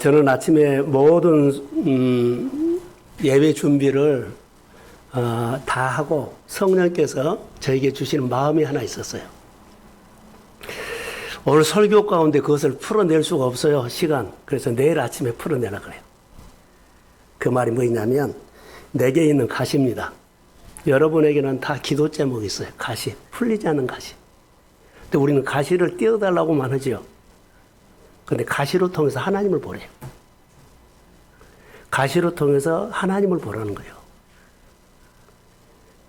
저는 아침에 모든 예배 준비를 다 하고 성령께서 저에게 주시는 마음이 하나 있었어요. 오늘 설교 가운데 그것을 풀어낼 수가 없어요, 시간. 그래서 내일 아침에 풀어내라 그래요. 그 말이 뭐냐면 내게 있는 가시입니다. 여러분에게는 다 기도 제목이 있어요. 가시, 풀리지 않는 가시. 근데 우리는 가시를 띄워달라고만 하죠. 근데 가시로 통해서 하나님을 보래요. 가시로 통해서 하나님을 보라는 거예요.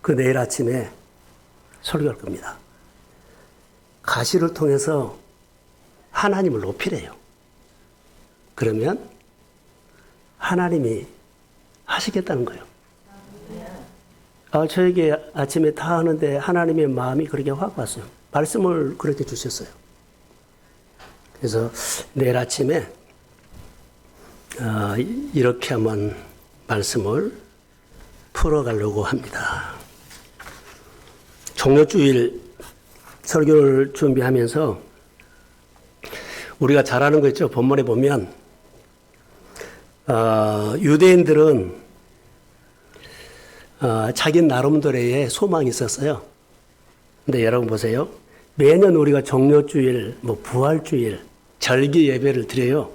그 내일 아침에 설교할 겁니다. 가시를 통해서 하나님을 높이래요. 그러면 하나님이 하시겠다는 거예요. 저에게 아침에 다 하는데 하나님의 마음이 그렇게 확 왔어요. 말씀을 그렇게 주셨어요. 그래서 내일 아침에 이렇게 한번 말씀을 풀어가려고 합니다. 종료주일 설교를 준비하면서 우리가 잘 아는 거 있죠. 본문에 보면 유대인들은 자기 나름대로의 소망이 있었어요. 근데 여러분 보세요. 매년 우리가 종료주일, 부활주일, 절기 예배를 드려요.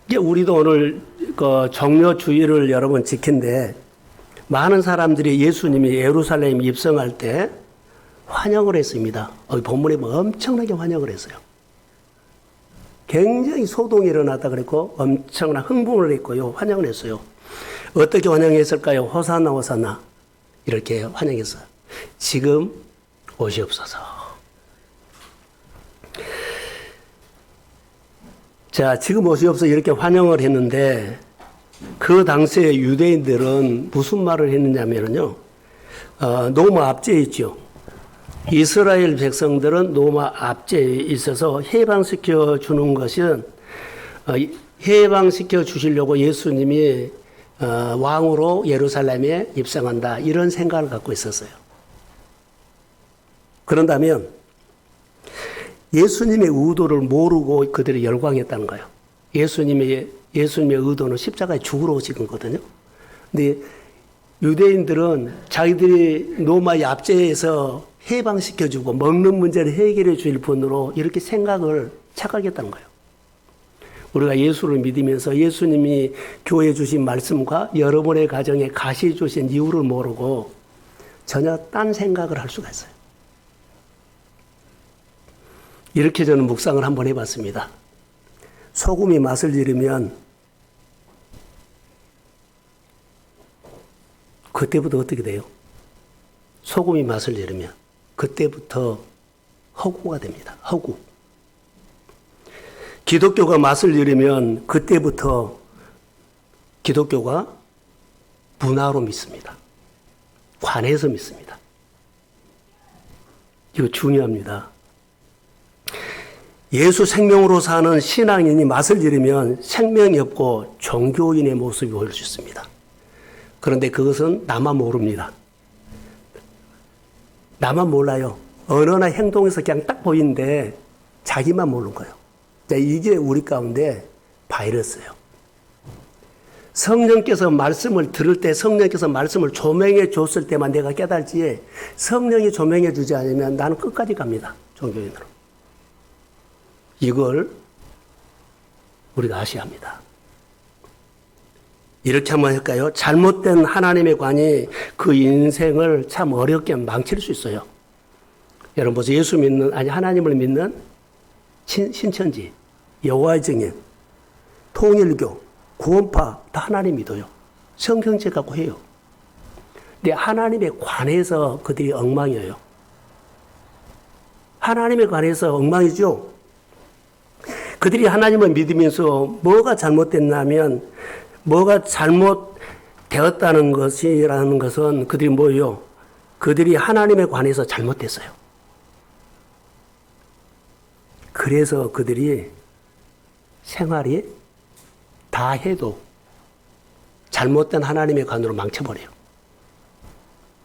이게 우리도 오늘 그 종료주일을 여러분 지킨데 많은 사람들이 예수님이 예루살렘 입성할 때 환영을 했습니다. 본문에 엄청나게 환영을 했어요. 굉장히 소동이 일어났다 그랬고 엄청난 흥분을 했고요. 환영을 했어요. 어떻게 환영했을까요? 호산나 호산나 이렇게 환영했어요. 지금 오시옵소서. 자, 지금 오시옵소서 이렇게 환영을 했는데 그 당시에 유대인들은 무슨 말을 했느냐면요. 너무 압제해 있죠. 이스라엘 백성들은 너무 압제해 있어서 해방시켜 주는 것은 해방시켜 주시려고 예수님이 왕으로 예루살렘에 입성한다. 이런 생각을 갖고 있었어요. 그런다면 예수님의 의도를 모르고 그들이 열광했다는 거예요. 예수님의 의도는 십자가에 죽으러 오신 거거든요. 근데 유대인들은 자기들이 로마의 압제에서 해방시켜주고 먹는 문제를 해결해 줄 뿐으로 이렇게 생각을 착각했다는 거예요. 우리가 예수를 믿으면서 예수님이 교회 주신 말씀과 여러분의 가정에 가시 주신 이유를 모르고 전혀 딴 생각을 할 수가 있어요. 이렇게 저는 묵상을 한번 해봤습니다. 소금이 맛을 잃으면 그때부터 어떻게 돼요? 소금이 맛을 잃으면 그때부터 허구가 됩니다. 허구. 기독교가 맛을 잃으면 그때부터 기독교가 문화로 믿습니다. 관해서 믿습니다. 이거 중요합니다. 예수 생명으로 사는 신앙인이 맛을 잃으면 생명이 없고 종교인의 모습이 보일 수 있습니다. 그런데 그것은 나만 모릅니다. 나만 몰라요. 언어나 행동에서 그냥 딱 보이는데 자기만 모르는 거예요. 이게 우리 가운데 바이러스예요. 성령께서 말씀을 들을 때 성령께서 말씀을 조명해 줬을 때만 내가 깨달지 성령이 조명해 주지 않으면 나는 끝까지 갑니다. 종교인으로. 이걸 우리가 아셔야 합니다. 이렇게 한번 할까요? 잘못된 하나님의 관이 그 인생을 참 어렵게 망칠 수 있어요. 여러분 보세요. 하나님을 믿는 신천지, 여호와의 증인, 통일교, 구원파 다 하나님 믿어요. 성경책 갖고 해요. 근데 하나님에 관해서 그들이 엉망이에요. 하나님에 관해서 엉망이죠. 그들이 하나님을 믿으면서 뭐가 잘못됐냐면 뭐가 잘못되었다는 것이라는 것은 그들이 뭐예요? 그들이 하나님에 관해서 잘못됐어요. 그래서 그들이 생활이 다 해도 잘못된 하나님의 관으로 망쳐버려요.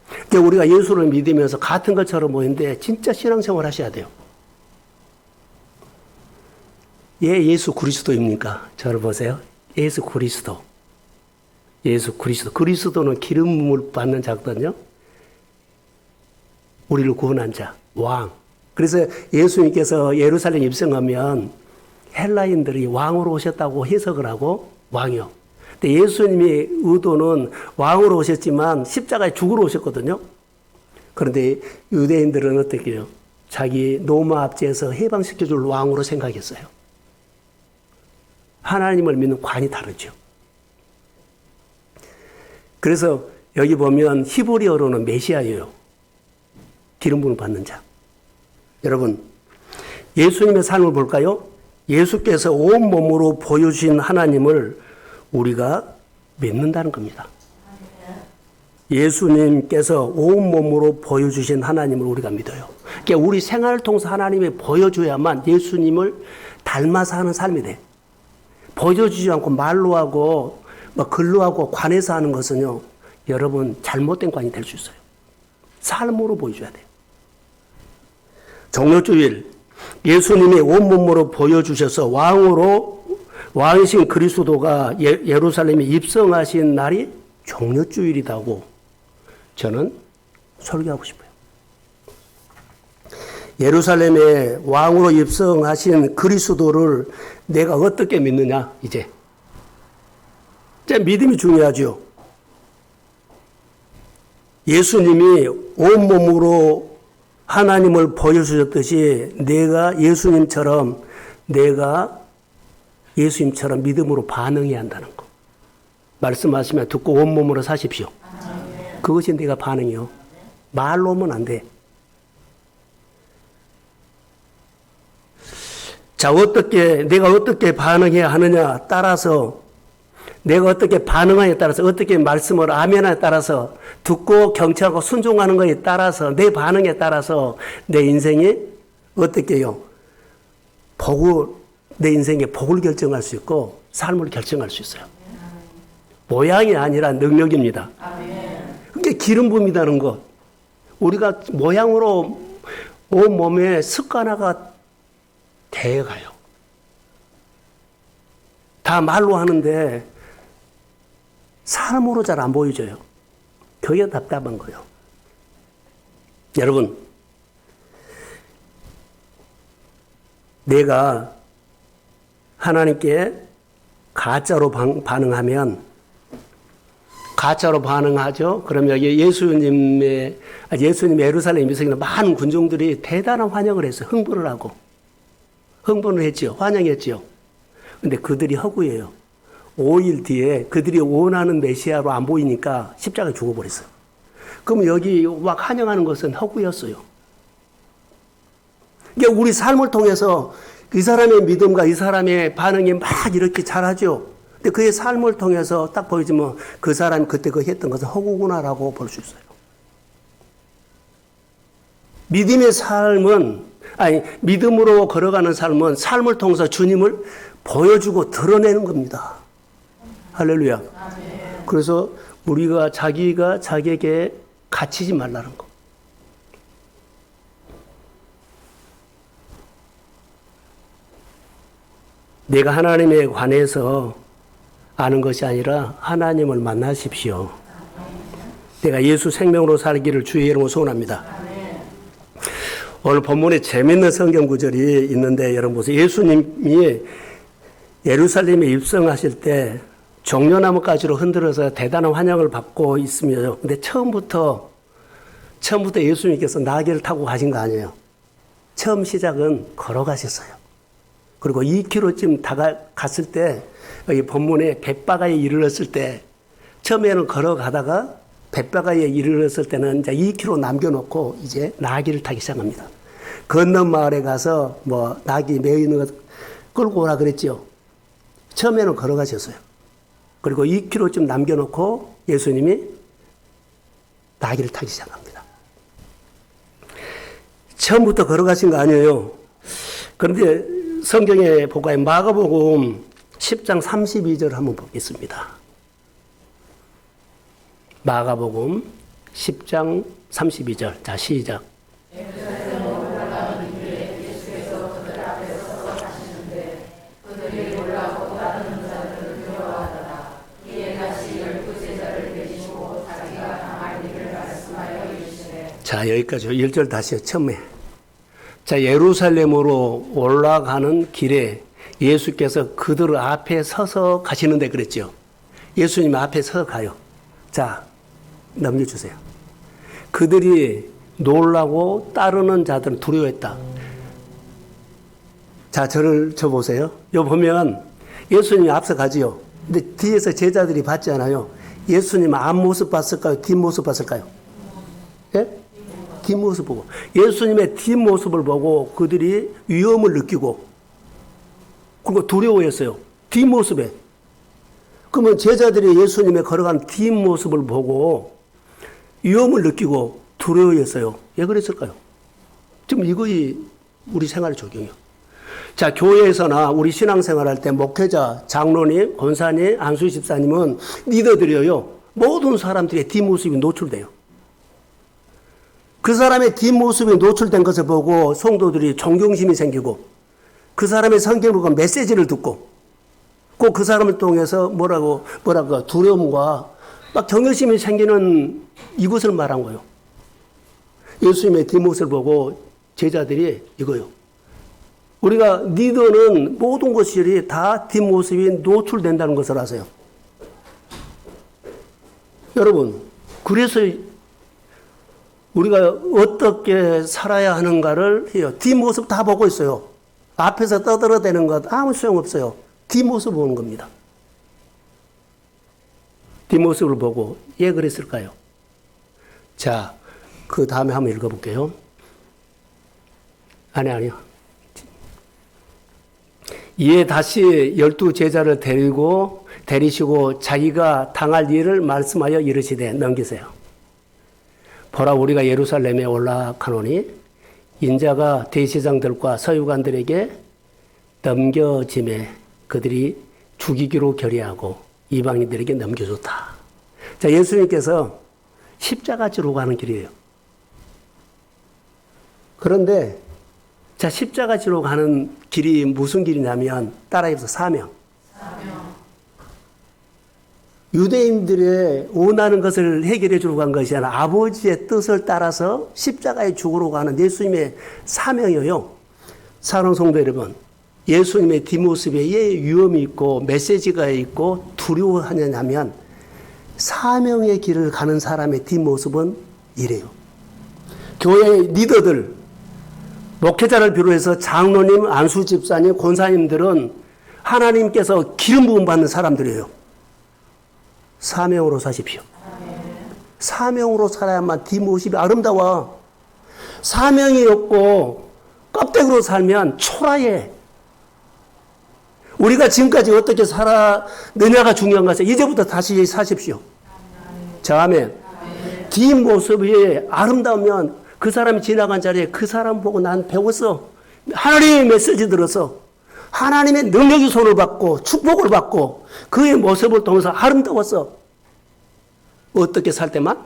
그러니까 우리가 예수를 믿으면서 같은 것처럼 보이는데 진짜 신앙생활 하셔야 돼요. 예, 예수 그리스도입니까? 저를 보세요. 예수 그리스도. 예수 그리스도. 그리스도는 기름 부음을 받는 자거든요. 우리를 구원한 자, 왕. 그래서 예수님께서 예루살렘 입성하면 헬라인들이 왕으로 오셨다고 해석을 하고 왕이요. 근데 예수님의 의도는 왕으로 오셨지만 십자가에 죽으러 오셨거든요. 그런데 유대인들은 어떻게 해요? 자기 로마 압제에서 해방시켜줄 왕으로 생각했어요. 하나님을 믿는 관이 다르죠. 그래서 여기 보면 히브리어로는 메시아예요. 기름 부음을 받는 자. 여러분, 예수님의 삶을 볼까요? 예수께서 온 몸으로 보여주신 하나님을 우리가 믿는다는 겁니다. 예수님께서 온 몸으로 보여주신 하나님을 우리가 믿어요. 그러니까 우리 생활을 통해서 하나님이 보여줘야만 예수님을 닮아서 하는 삶이 돼. 보여주지 않고 말로 하고 글로 하고 관해서 하는 것은요, 여러분 잘못된 관이 될 수 있어요. 삶으로 보여줘야 돼요. 종료주일, 예수님이 온몸으로 보여주셔서 왕이신 그리스도가 예루살렘에 입성하신 날이 종료주일이라고 저는 설교하고 싶어요. 예루살렘에 왕으로 입성하신 그리스도를 내가 어떻게 믿느냐, 이제 믿음이 중요하죠. 예수님이 온몸으로 하나님을 보여주셨듯이 내가 예수님처럼 믿음으로 반응해야 한다는 거. 말씀하시면 듣고 온몸으로 사십시오. 그것이 내가 반응이요. 말로 하면 안 돼. 자, 내가 어떻게 반응해야 하느냐 따라서, 내가 어떻게 반응하냐에 따라서, 어떻게 말씀을 아멘에 따라서, 듣고 경청하고 순종하는 것에 따라서, 내 반응에 따라서 내 인생이 어떻게 해요? 내 인생의 복을 결정할 수 있고 삶을 결정할 수 있어요. 모양이 아니라 능력입니다. 그게 기름 부음이라는 것. 우리가 모양으로 온 몸에 습관화가 돼가요. 다 말로 하는데 삶으로 잘 안 보여져요. 그게 답답한 거예요. 여러분, 내가 하나님께 가짜로 반응하면, 가짜로 반응하죠. 그러면 여기 예수님 예루살렘 입성에는 많은 군종들이 대단한 환영을 했어요. 흥분을 했죠. 환영했죠. 근데 그들이 허구예요. 5일 뒤에 그들이 원하는 메시아로 안 보이니까 십자가에 죽어버렸어요. 그럼 여기 막 환영하는 것은 허구였어요. 그러니까 우리 삶을 통해서 이 사람의 믿음과 이 사람의 반응이 막 이렇게 잘하죠. 근데 그의 삶을 통해서 딱 보여주면 그 사람이 그때 그 했던 것은 허구구나라고 볼 수 있어요. 믿음의 삶은, 믿음으로 걸어가는 삶은 삶을 통해서 주님을 보여주고 드러내는 겁니다. 할렐루야. 그래서 우리가 자기가 자기에게 갇히지 말라는 거. 내가 하나님에 관해서 아는 것이 아니라 하나님을 만나십시오. 내가 예수 생명으로 살기를 주의 이름으로 소원합니다. 오늘 본문에 재밌는 성경 구절이 있는데 여러분 보세요. 예수님이 예루살렘에 입성하실 때 종려나무 가지로 흔들어서 대단한 환영을 받고 있으며, 근데 처음부터 예수님께서 나귀를 타고 가신 거 아니에요. 처음 시작은 걸어가셨어요. 그리고 2km쯤 갔을 때, 여기 본문에 벳바가에 이르렀을 때, 처음에는 걸어가다가 벳바가에 이르렀을 때는 이제 2km 남겨놓고 이제 나귀를 타기 시작합니다. 건넌 마을에 가서 나귀 매여 있는 거 끌고 오라 그랬죠. 처음에는 걸어가셨어요. 그리고 2km쯤 남겨놓고 예수님이 나귀를 타기 시작합니다. 처음부터 걸어가신 거 아니에요. 그런데 성경에 보고 마가복음 10장 32절 한번 보겠습니다. 마가복음 10장 32절. 자, 시작. 자, 여기까지 1절 다시 처음에. 자, 예루살렘으로 올라가는 길에 예수께서 그들 앞에 서서 가시는데 그랬죠. 예수님 앞에 서서 가요. 자, 넘겨주세요. 그들이 놀라고 따르는 자들은 두려워했다. 자, 저를 보세요. 여기 보면 예수님이 앞서 가지요. 근데 뒤에서 제자들이 봤지 않아요. 예수님 앞모습 봤을까요? 뒷모습 봤을까요? 예? 뒷모습 보고. 예수님의 뒷모습을 보고 그들이 위험을 느끼고, 그리고 두려워했어요. 뒷모습에. 그러면 제자들이 예수님의 걸어간 뒷모습을 보고 위험을 느끼고 두려워했어요. 왜 그랬을까요? 지금 이거이 우리 생활의 적용이요. 자, 교회에서나 우리 신앙생활 할 때 목회자, 장로님, 권사님, 안수 집사님은 리더들이에요. 모든 사람들의 뒷모습이 노출돼요. 그 사람의 뒷모습이 노출된 것을 보고 성도들이 존경심이 생기고, 그 사람의 성경을 보고 메시지를 듣고, 꼭 그 사람을 통해서 두려움과 막 경외심이 생기는 이것을 말한 거예요. 예수님의 뒷모습을 보고 제자들이 이거요. 우리가 리더는 모든 것들이 다 뒷모습이 노출된다는 것을 아세요. 여러분, 그래서 우리가 어떻게 살아야 하는가를 해요. 뒷모습 다 보고 있어요. 앞에서 떠들어대는 것 아무 소용없어요. 뒷모습 보는 겁니다. 뒷모습을 보고 왜 그랬을까요? 자, 그 다음에 한번 읽어볼게요. 아니요. 이에 다시 12 제자를 데리시고 자기가 당할 일을 말씀하여 이르시되, 넘기세요. 보라, 우리가 예루살렘에 올라가노니 인자가 대제사장들과 서유관들에게 넘겨짐에 그들이 죽이기로 결의하고 이방인들에게 넘겨줬다. 자, 예수님께서 십자가 지로 가는 길이에요. 그런데 자, 십자가 지로 가는 길이 무슨 길이냐면 따라해서 사명. 유대인들의 원하는 것을 해결해 주러 간 것이 아니라 아버지의 뜻을 따라서 십자가에 죽으러 가는 예수님의 사명이에요. 사랑하는 성도 여러분, 예수님의 뒷모습에 왜 위험이 있고 메시지가 있고 두려워하냐면 사명의 길을 가는 사람의 뒷모습은 이래요. 교회의 리더들, 목회자를 비롯해서 장로님, 안수 집사님, 권사님들은 하나님께서 기름 부음 받는 사람들이에요. 사명으로 사십시오. 사명으로 살아야만 뒷모습이 아름다워. 사명이 없고 껍데기로 살면 초라해. 우리가 지금까지 어떻게 살았느냐가 중요한 것이에요. 이제부터 다시 사십시오. 자, 아멘. 뒷모습이 아름다우면 그 사람이 지나간 자리에 그 사람 보고 난 배웠어. 하나님의 메시지 들어서 하나님의 능력의 손을 받고 축복을 받고 그의 모습을 통해서 아름다웠어. 어떻게 살 때만?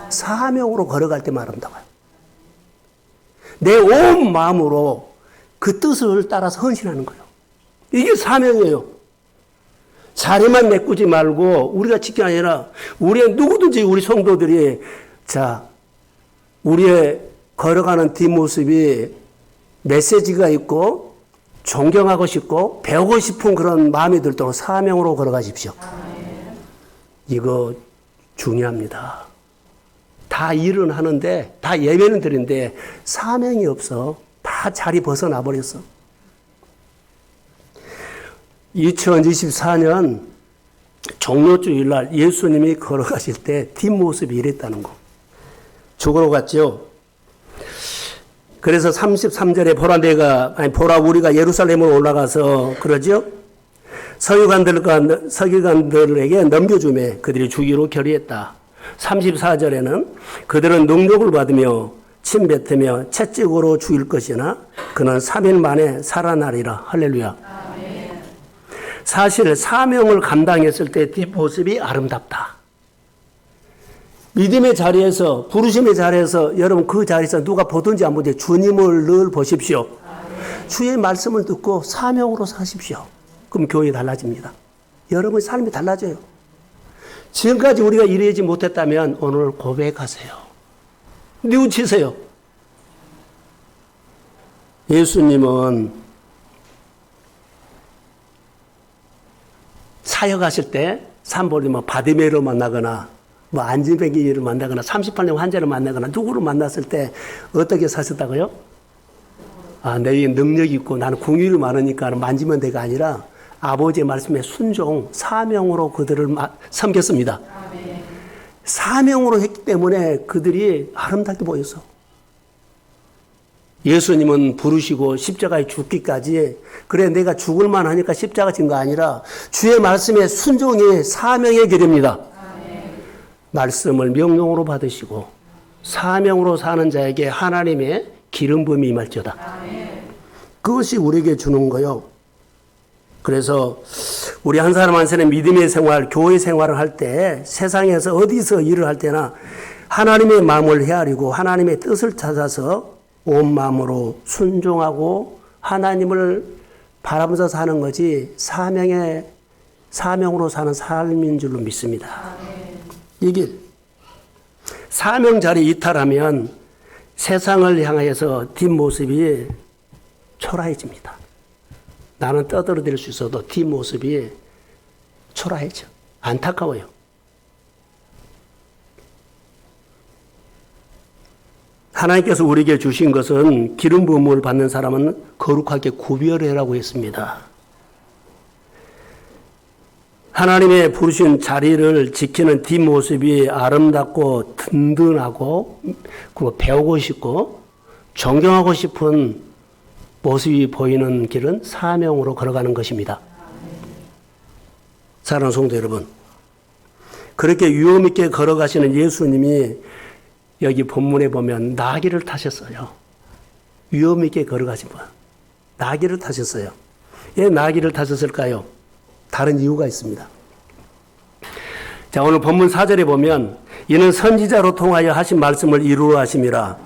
사명으로 걸어갈 때만 아름다워요. 내 온 마음으로 그 뜻을 따라서 헌신하는 거예요. 이게 사명이에요. 자리만 메꾸지 말고 우리가 지키 아니라 우리의 누구든지 우리 성도들이 자, 우리의 걸어가는 뒷모습이 메시지가 있고 존경하고 싶고 배우고 싶은 그런 마음이 들도록 사명으로 걸어가십시오. 이거 중요합니다. 다 일은 하는데 다 예배는 드리는데 사명이 없어. 다 자리 벗어나 버렸어. 2024년 종료주일날 예수님이 걸어가실 때 뒷모습이 이랬다는 거. 죽으러 갔죠. 그래서 33절에 보라 우리가 예루살렘으로 올라가서 그러죠. 서기관들에게 넘겨주매 그들이 주기로 결의했다. 34절에는 그들은 능력을 받으며 침 뱉으며 채찍으로 죽일 것이나 그는 3일 만에 살아나리라. 할렐루야. 아멘. 사실 사명을 감당했을 때 뒷모습이 아름답다. 믿음의 자리에서 부르심의 자리에서 여러분 그 자리에서 누가 보든지 안 보든지 주님을 늘 보십시오. 아멘. 주의 말씀을 듣고 사명으로 사십시오. 그럼 교회 달라집니다. 여러분의 삶이 달라져요. 지금까지 우리가 이루지 못했다면 오늘 고백하세요. 뉘우치세요. 예수님은 사역하실 때 산보리 바디메이를 만나거나 안진뱅이를 만나거나 38년 환자를 만나거나 누구를 만났을 때 어떻게 사셨다고요? 내게 능력이 있고 나는 궁율이 많으니까 만지면 돼가 아니라 아버지의 말씀에 순종, 사명으로 그들을 섬겼습니다. 사명으로 했기 때문에 그들이 아름답게 보였어. 예수님은 부르시고 십자가에 죽기까지 그래 내가 죽을 만하니까 십자가 진 거 아니라 주의 말씀에 순종이 사명의 길입니다. 말씀을 명령으로 받으시고 사명으로 사는 자에게 하나님의 기름 부음이 임할지어다. 그것이 우리에게 주는 거요. 그래서 우리 한 사람 한 사람 믿음의 생활, 교회 생활을 할 때 세상에서 어디서 일을 할 때나 하나님의 마음을 헤아리고 하나님의 뜻을 찾아서 온 마음으로 순종하고 하나님을 바라보면서 사는 것이 사명으로 사는 삶인 줄로 믿습니다. 이게 사명 자리 이탈하면 세상을 향하여서 뒷모습이 초라해집니다. 나는 떠들어댈 수 있어도 뒷모습이 초라해져. 안타까워요. 하나님께서 우리에게 주신 것은 기름 부음을 받는 사람은 거룩하게 구별해라고 했습니다. 하나님의 부르신 자리를 지키는 뒷모습이 아름답고 든든하고 그리고 배우고 싶고 존경하고 싶은 모습이 보이는 길은 사명으로 걸어가는 것입니다. 사랑하는 성도 여러분, 그렇게 위험 있게 걸어가시는 예수님이 여기 본문에 보면 나귀를 타셨어요. 위험 있게 걸어가신 분. 나귀를 타셨어요. 왜 나귀를 타셨을까요? 다른 이유가 있습니다. 자, 오늘 본문 4절에 보면 이는 선지자로 통하여 하신 말씀을 이루어 하심이라.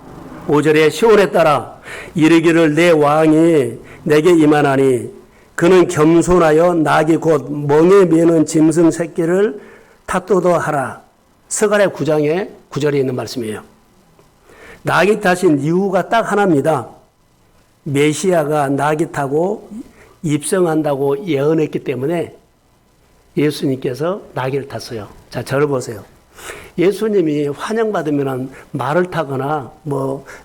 5절에 시온에 따라 이르기를 내 왕이 내게 임하나니 그는 겸손하여 나귀 곧 멍에 매는 짐승 새끼를 탓도도 하라. 스가랴 9장에 9절에 있는 말씀이에요. 나귀 타신 이유가 딱 하나입니다. 메시아가 나귀 타고 입성한다고 예언했기 때문에 예수님께서 나귀를 탔어요. 자, 저를 보세요. 예수님이 환영받으면 말을 타거나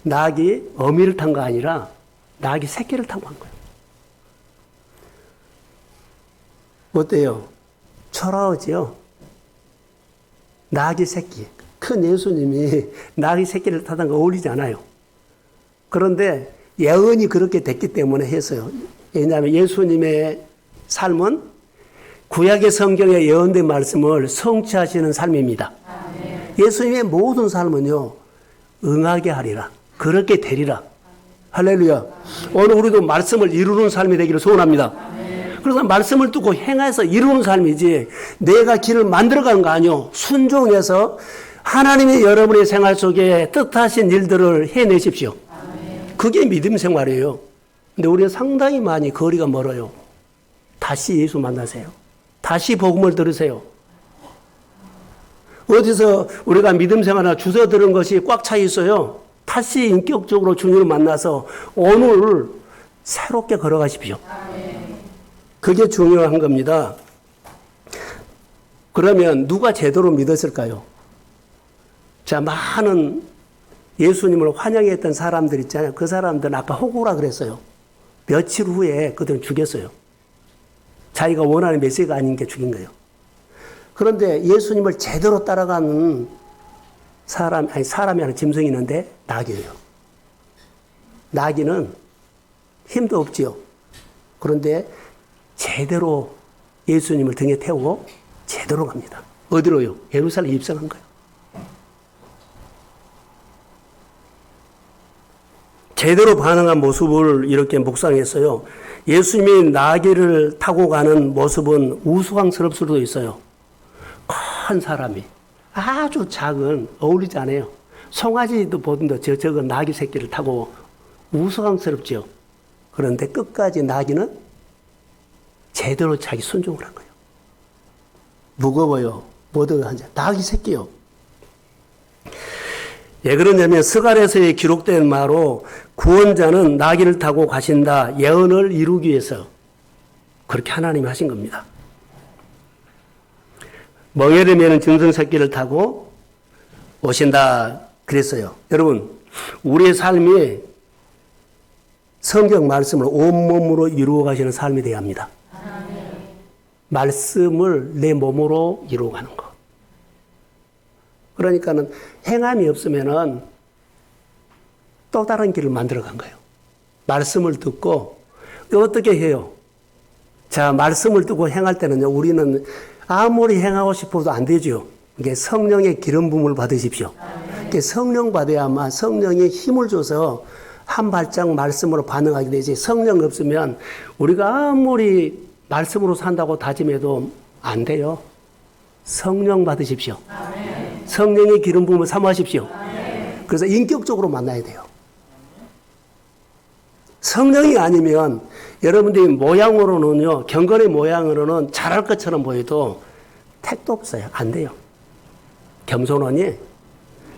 나귀, 어미를 탄 거 아니라 나귀 새끼를 타고 간 거예요. 어때요? 초라하지요? 나귀 새끼. 큰 예수님이 나귀 새끼를 타던 거 어울리지 않아요. 그런데 예언이 그렇게 됐기 때문에 했어요. 왜냐하면 예수님의 삶은 구약의 성경에 예언된 말씀을 성취하시는 삶입니다. 예수님의 모든 삶은요, 응하게 하리라. 그렇게 되리라. 할렐루야. 오늘 우리도 말씀을 이루는 삶이 되기를 소원합니다. 그래서 말씀을 듣고 행해서 이루는 삶이지 내가 길을 만들어가는 거 아니요. 순종해서 하나님이 여러분의 생활 속에 뜻하신 일들을 해내십시오. 그게 믿음 생활이에요. 근데 우리는 상당히 많이 거리가 멀어요. 다시 예수 만나세요. 다시 복음을 들으세요. 어디서 우리가 믿음 생활이나 주워 들은 것이 꽉 차 있어요. 다시 인격적으로 주님을 만나서 오늘 새롭게 걸어가십시오. 그게 중요한 겁니다. 그러면 누가 제대로 믿었을까요? 자, 많은 예수님을 환영했던 사람들 있잖아요. 그 사람들은 아까 호구라 그랬어요. 며칠 후에 그들은 죽였어요. 자기가 원하는 메시지가 아닌 게 죽인 거예요. 그런데 예수님을 제대로 따라가는 사람이 아니라 짐승이 있는데 나귀예요. 나귀는 힘도 없지요. 그런데 제대로 예수님을 등에 태우고 제대로 갑니다. 어디로요? 예루살렘 입성한 거예요. 제대로 반응한 모습을 이렇게 묵상했어요. 예수님이 나귀를 타고 가는 모습은 우스꽝스러울 수도 있어요. 큰 사람이 아주 작은, 어울리지 않아요. 송아지도 보던데 저건 나귀 새끼를 타고 우스꽝스럽죠. 그런데 끝까지 나귀는 제대로 자기 순종을 한 거예요. 무거워요. 뭐든 하자. 나귀 새끼요. 왜 그러냐면 스가랴서에 기록된 말로 구원자는 나귀를 타고 가신다 예언을 이루기 위해서 그렇게 하나님이 하신 겁니다. 멍에를 메는 짐승새끼를 타고 오신다 그랬어요. 여러분, 우리의 삶이 성경 말씀을 온몸으로 이루어 가시는 삶이 되어야 합니다. 말씀을 내 몸으로 이루어 가는 것. 그러니까는 행함이 없으면은 또 다른 길을 만들어 간 거예요. 말씀을 듣고 어떻게 해요? 자, 말씀을 듣고 행할 때는요, 우리는 아무리 행하고 싶어도 안 되죠. 이게 성령의 기름 부음을 받으십시오. 이게 성령 받아야만 성령이 힘을 줘서 한 발짝 말씀으로 반응하게 되지. 성령 없으면 우리가 아무리 말씀으로 산다고 다짐해도 안 돼요. 성령 받으십시오. 성령의 기름 부음을 사모하십시오. 그래서 인격적으로 만나야 돼요. 성령이 아니면 여러분들이 모양으로는요, 경건의 모양으로는 잘할 것처럼 보여도 택도 없어요. 안 돼요. 겸손하니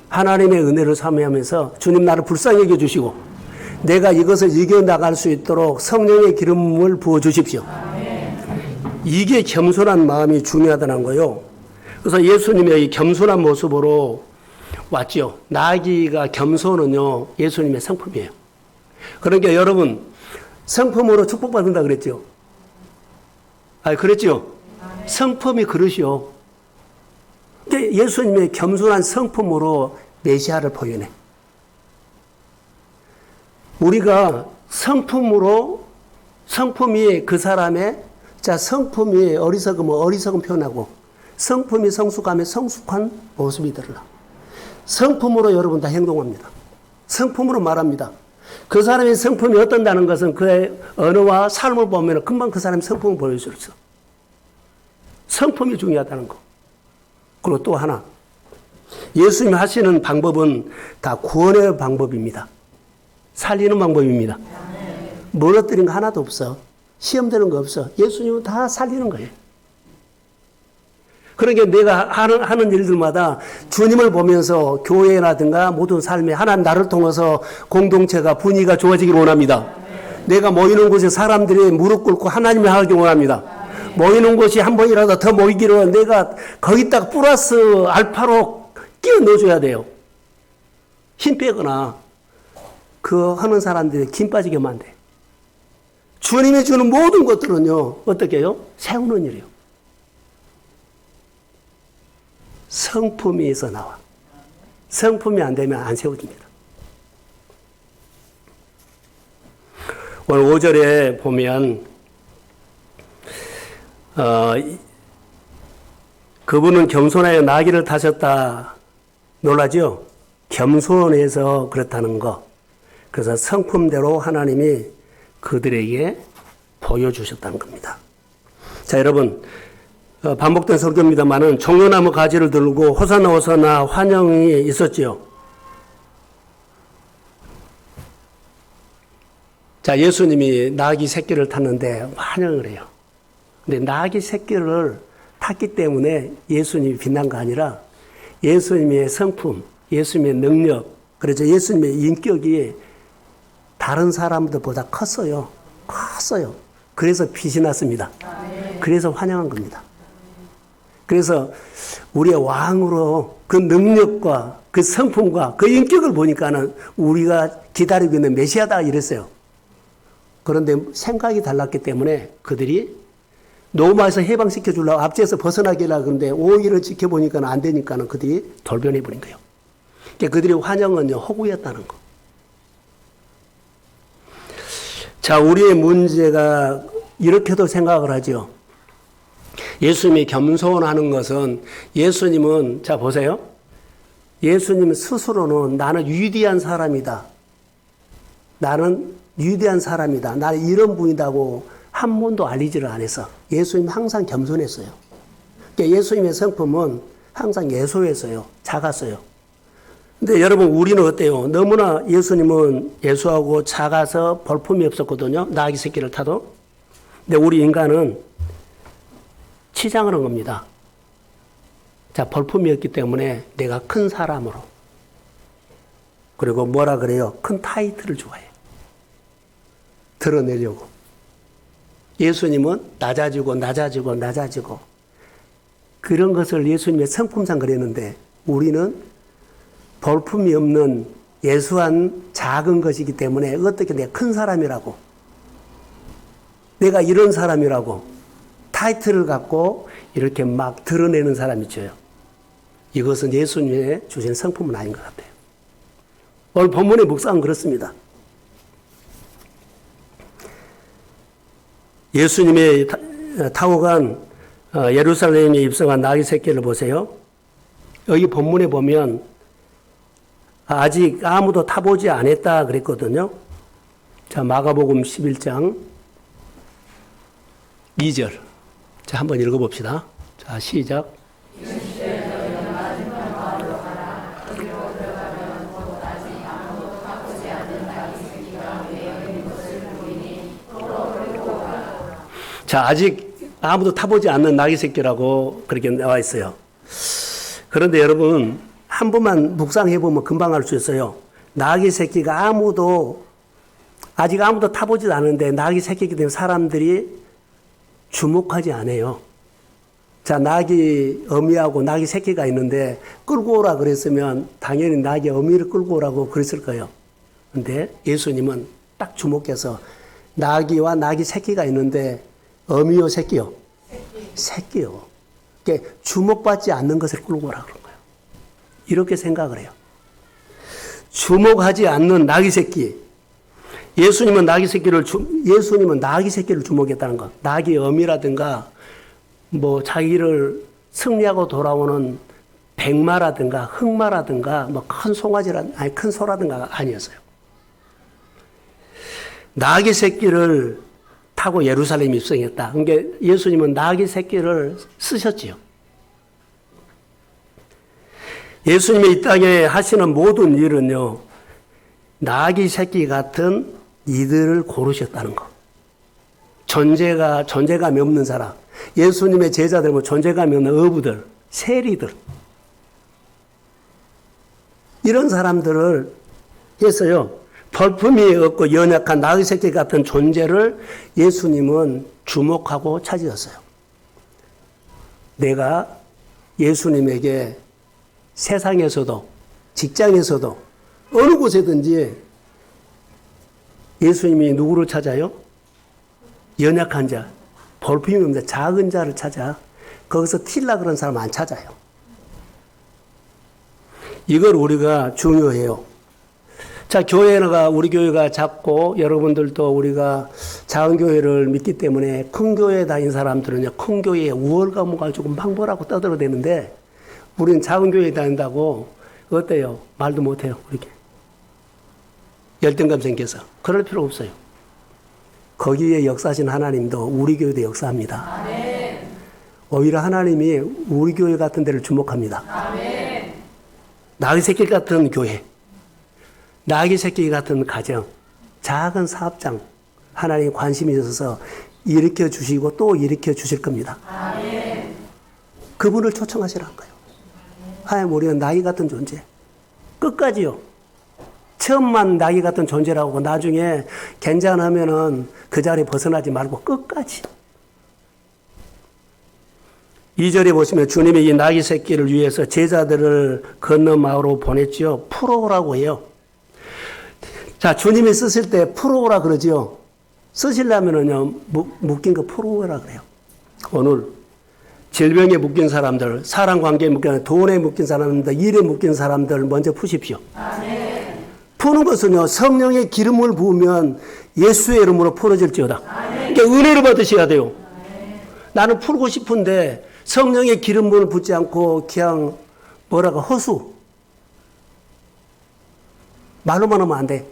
하나님의 은혜를 사모하면서 주님 나를 불쌍히 여겨주시고 내가 이것을 이겨나갈 수 있도록 성령의 기름을 부어주십시오. 이게 겸손한 마음이 중요하다는 거요. 그래서 예수님의 이 겸손한 모습으로 왔죠. 나귀가 겸손은요, 예수님의 성품이에요. 그러니까 여러분, 성품으로 축복받는다 그랬죠? 그랬죠? 성품이 그릇이요. 예수님의 겸손한 성품으로 메시아를 표현해. 우리가 성품이 그 사람의, 자, 성품이 어리석으면 어리석은 표현하고, 성품이 성숙하면 성숙한 모습이 드러나. 성품으로 여러분 다 행동합니다. 성품으로 말합니다. 그 사람의 성품이 어떤다는 것은 그의 언어와 삶을 보면 금방 그 사람의 성품을 보여줄 수 있어. 성품이 중요하다는 거. 그리고 또 하나, 예수님이 하시는 방법은 다 구원의 방법입니다. 살리는 방법입니다. 무너뜨린 거 하나도 없어. 시험되는 거 없어. 예수님은 다 살리는 거예요. 그러니까 내가 하는 일들마다 주님을 보면서 교회라든가 모든 삶에 하나님 나를 통해서 공동체가 분위기가 좋아지기를 원합니다. 내가 모이는 곳에 사람들이 무릎 꿇고 하나님을 하기 원합니다. 모이는 곳이 한 번이라도 더 모이기를 내가 거기다가 플러스 알파로 끼워 넣어줘야 돼요. 힘 빼거나 그 하는 사람들이 김 빠지게 만돼. 주님이 주는 모든 것들은요, 어떻게 해요? 세우는 일이에요. 성품에서 나와. 성품이 안 되면 안 세워집니다. 오늘 5절에 보면 그분은 겸손하여 나귀를 타셨다. 놀라죠? 겸손해서 그렇다는 거. 그래서 성품대로 하나님이 그들에게 보여주셨다는 겁니다. 자, 여러분, 반복된 설교입니다만은 종려나무 가지를 들고 호산나 호산나 환영이 있었지요. 자, 예수님이 나귀 새끼를 탔는데 환영을 해요. 근데 나귀 새끼를 탔기 때문에 예수님이 빛난 거 아니라 예수님의 성품, 예수님의 능력, 그래서 예수님의 인격이 다른 사람들보다 컸어요. 컸어요. 그래서 빛이 났습니다. 그래서 환영한 겁니다. 그래서 우리의 왕으로 그 능력과 그 성품과 그 인격을 보니까는 우리가 기다리고 있는 메시아다 이랬어요. 그런데 생각이 달랐기 때문에 그들이 노마에서 해방시켜 주려고 앞지에서 벗어나게 하려고 그러는데 오히려 지켜보니까 안 되니까는 그들이 돌변해 버린 거예요. 그러니까 그들의 환영은요, 허구였다는 거. 자, 우리의 문제가 이렇게도 생각을 하죠. 예수님이 겸손하는 것은 예수님은, 자, 보세요. 예수님 스스로는 나는 위대한 사람이다. 나는 위대한 사람이다. 나는 이런 분이다고 한 번도 알리지를 않았어. 예수님 항상 겸손했어요. 그러니까 예수님의 성품은 항상 예소했어요. 작았어요. 근데 여러분, 우리는 어때요? 너무나 예수님은 예소하고 작아서 볼품이 없었거든요. 나귀 새끼를 타도. 근데 우리 인간은 치장을 한 겁니다. 자, 볼품이 없기 때문에 내가 큰 사람으로. 그리고 뭐라 그래요? 큰 타이틀을 좋아해요. 드러내려고. 예수님은 낮아지고 그런 것을 예수님의 성품상 그랬는데 우리는 볼품이 없는 예수한 작은 것이기 때문에 어떻게 내가 큰 사람이라고, 내가 이런 사람이라고 타이틀을 갖고 이렇게 막 드러내는 사람이 있죠. 이것은 예수님의 주신 성품은 아닌 것 같아요. 오늘 본문의 묵상은 그렇습니다. 예수님의 타고 간 예루살렘에 입성한 나귀 새끼를 보세요. 여기 본문에 보면 아직 아무도 타보지 않았다 그랬거든요. 자, 마가복음 11장 2절. 자, 한번 읽어봅시다. 자, 시작. 자, 아직 아무도 타보지 않는 나귀 새끼라고 그렇게 나와 있어요. 그런데 여러분, 한 번만 묵상해 보면 금방 알 수 있어요. 나귀 새끼가 아직 아무도 타보지 않은데 나귀 새끼이기 때문에 사람들이 주목하지 않아요. 자, 나귀 어미하고 나귀 새끼가 있는데 끌고 오라 그랬으면 당연히 나귀 어미를 끌고 오라고 그랬을 거예요. 근데 예수님은 딱 주목해서 나귀와 나귀 새끼가 있는데 어미요, 새끼요? 새끼요. 그러니까 주목받지 않는 것을 끌고 오라 그런 거예요. 이렇게 생각을 해요. 주목하지 않는 나귀 새끼. 예수님은 나귀 새끼를 주목했다는 것. 나귀 어미라든가 뭐 자기를 승리하고 돌아오는 백마라든가 흑마라든가 뭐 큰 큰 소라든가 아니었어요. 나귀 새끼를 타고 예루살렘에 입성했다. 그러니까 예수님은 나귀 새끼를 쓰셨지요. 예수님이 이 땅에 하시는 모든 일은요, 나귀 새끼 같은 이들을 고르셨다는 거. 존재감이 없는 사람. 예수님의 제자들, 뭐 존재감이 없는 어부들, 세리들. 이런 사람들을 했어요. 볼품이 없고 연약한 나귀 새끼 같은 존재를 예수님은 주목하고 찾으셨어요. 내가 예수님에게 세상에서도 직장에서도 어느 곳에든지 예수님이 누구를 찾아요? 연약한 자, 볼품이 없는 작은 자를 찾아. 거기서 틸라 그런 사람 안 찾아요. 이걸 우리가 중요해요. 자, 우리 교회가 작고 여러분들도 우리가 작은 교회를 믿기 때문에 큰 교회에 다닌 사람들은요, 큰 교회에 우월감을 가지고 막 뭐라고 떠들어대는데 우리는 작은 교회에 다닌다고 어때요? 말도 못해요. 이렇게 열등감 생겨서. 그럴 필요 없어요. 거기에 역사하신 하나님도 우리 교회도 역사합니다. 아멘. 오히려 하나님이 우리 교회 같은 데를 주목합니다. 아멘. 나귀 새끼 같은 교회, 나귀 새끼 같은 가정, 작은 사업장, 하나님 관심이 있어서 일으켜 주시고 또 일으켜 주실 겁니다. 아멘. 그분을 초청하시라는 거예요. 하나님, 우리는 나귀 같은 존재. 끝까지요. 처음만 나귀 같은 존재라고 나중에 괜찮으면은 그 자리에 벗어나지 말고 끝까지. 2절에 보시면 주님이 이 나귀 새끼를 위해서 제자들을 건너 마을로 보냈지요. 풀어오라고 해요. 자, 주님이 쓰실 때 풀어오라 그러죠. 쓰시려면은요, 묶인 거 풀어오라 그래요. 오늘 질병에 묶인 사람들, 사람 관계에 묶인 사람들, 돈에 묶인 사람들, 일에 묶인 사람들 먼저 푸십시오. 아멘. 푸는 것은요, 성령의 기름을 부으면 예수의 이름으로 풀어질지어다. 아멘. 그러니까 은혜를 받으셔야 돼요. 아멘. 나는 풀고 싶은데 성령의 기름을 붓지 않고 그냥 허수. 말로만 하면 안 돼.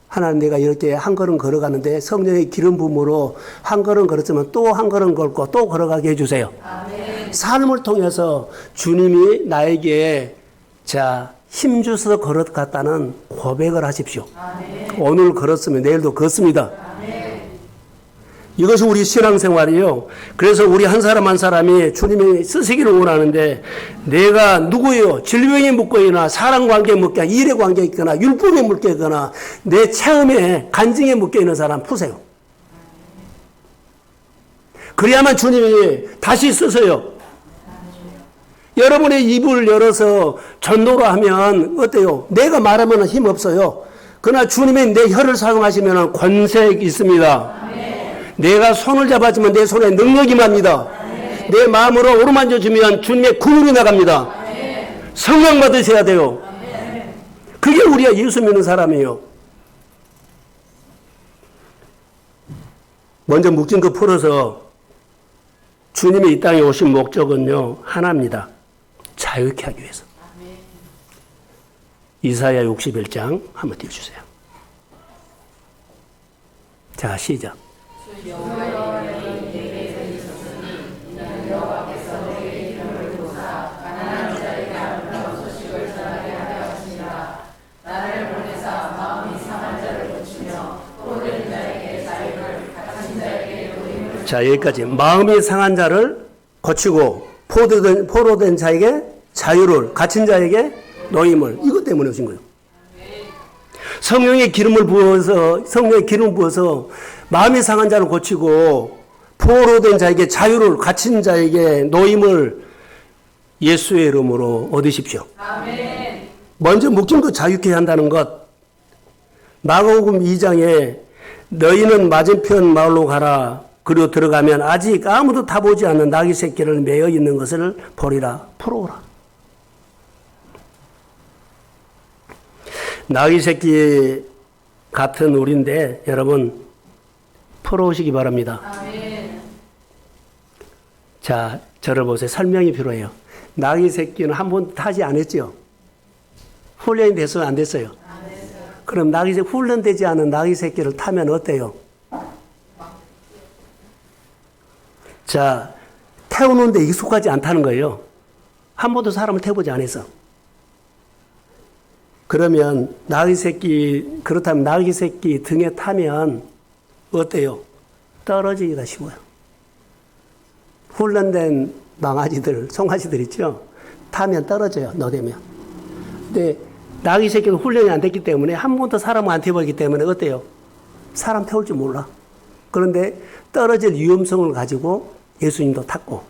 하나님, 내가 이렇게 한 걸음 걸어가는데 성령의 기름 부음으로 한 걸음 걸었으면 또 한 걸음 걸고 또 걸어가게 해주세요. 아멘. 삶을 통해서 주님이 나에게 힘주셔서 걸어갔다는 고백을 하십시오. 아멘. 오늘 걸었으면 내일도 걷습니다. 아멘. 이것이 우리 신앙생활이요. 그래서 우리 한 사람 한 사람이 주님이 쓰시기를 원하는데 내가 누구예요? 질병에 묶여있거나 사랑관계에 묶여 일의 관계에 있거나 율법에 묶여있거나 내 체험에 간증에 묶여있는 사람 푸세요. 그래야만 주님이 다시 쓰세요. 여러분의 입을 열어서 전도로 하면 어때요? 내가 말하면 힘없어요. 그러나 주님이 내 혀를 사용하시면 권세 있습니다. 내가 손을 잡아주면 내 손에 능력이 납니다. 내 마음으로 오르만져주면 주님의 구름이 나갑니다. 성령 받으셔야 돼요. 그게 우리가 예수 믿는 사람이에요. 먼저 묶인 거 풀어서 주님이 이 땅에 오신 목적은요 하나입니다. 자유케 하기 위해서. 이사야 61장 한번 띄워주세요. 자, 시작. 자, 여기까지. 마음이 상한 자를 고치고 포로된 자에게 자유를, 갇힌 자에게 노임을. 이것 때문에 오신 거예요. 성령의 기름을 부어서 마음이 상한 자를 고치고 포로된 자에게 자유를, 갇힌 자에게 노임을 예수의 이름으로 얻으십시오. 아멘. 먼저 묶임도 자유케 한다는 것. 마가복음 2장에 너희는 맞은편 마을로 가라. 그리고 들어가면 아직 아무도 타보지 않는 나귀 새끼를 매어 있는 것을 보리라. 풀어오라. 나귀 새끼 같은 우리인데 여러분 풀어오시기 바랍니다. 아멘. 자, 저를 보세요. 설명이 필요해요. 나귀 새끼는 한 번도 타지 않았죠? 훈련이 됐어요? 안 됐어요? 안 됐어요. 그럼 훈련되지 않은 나귀 새끼를 타면 어때요? 자, 태우는데 익숙하지 않다는 거예요. 한 번도 사람을 태워보지 않았어. 그러면 그렇다면 나귀 새끼 등에 타면 어때요? 떨어지기가 쉬워요. 훈련된 망아지들, 송아지들 있죠? 타면 떨어져요, 너대면. 근데 나귀 새끼는 훈련이 안 됐기 때문에 한 번도 사람을 안 태워보기 때문에 어때요? 사람 태울 줄 몰라. 그런데 떨어질 위험성을 가지고 예수님도 탔고.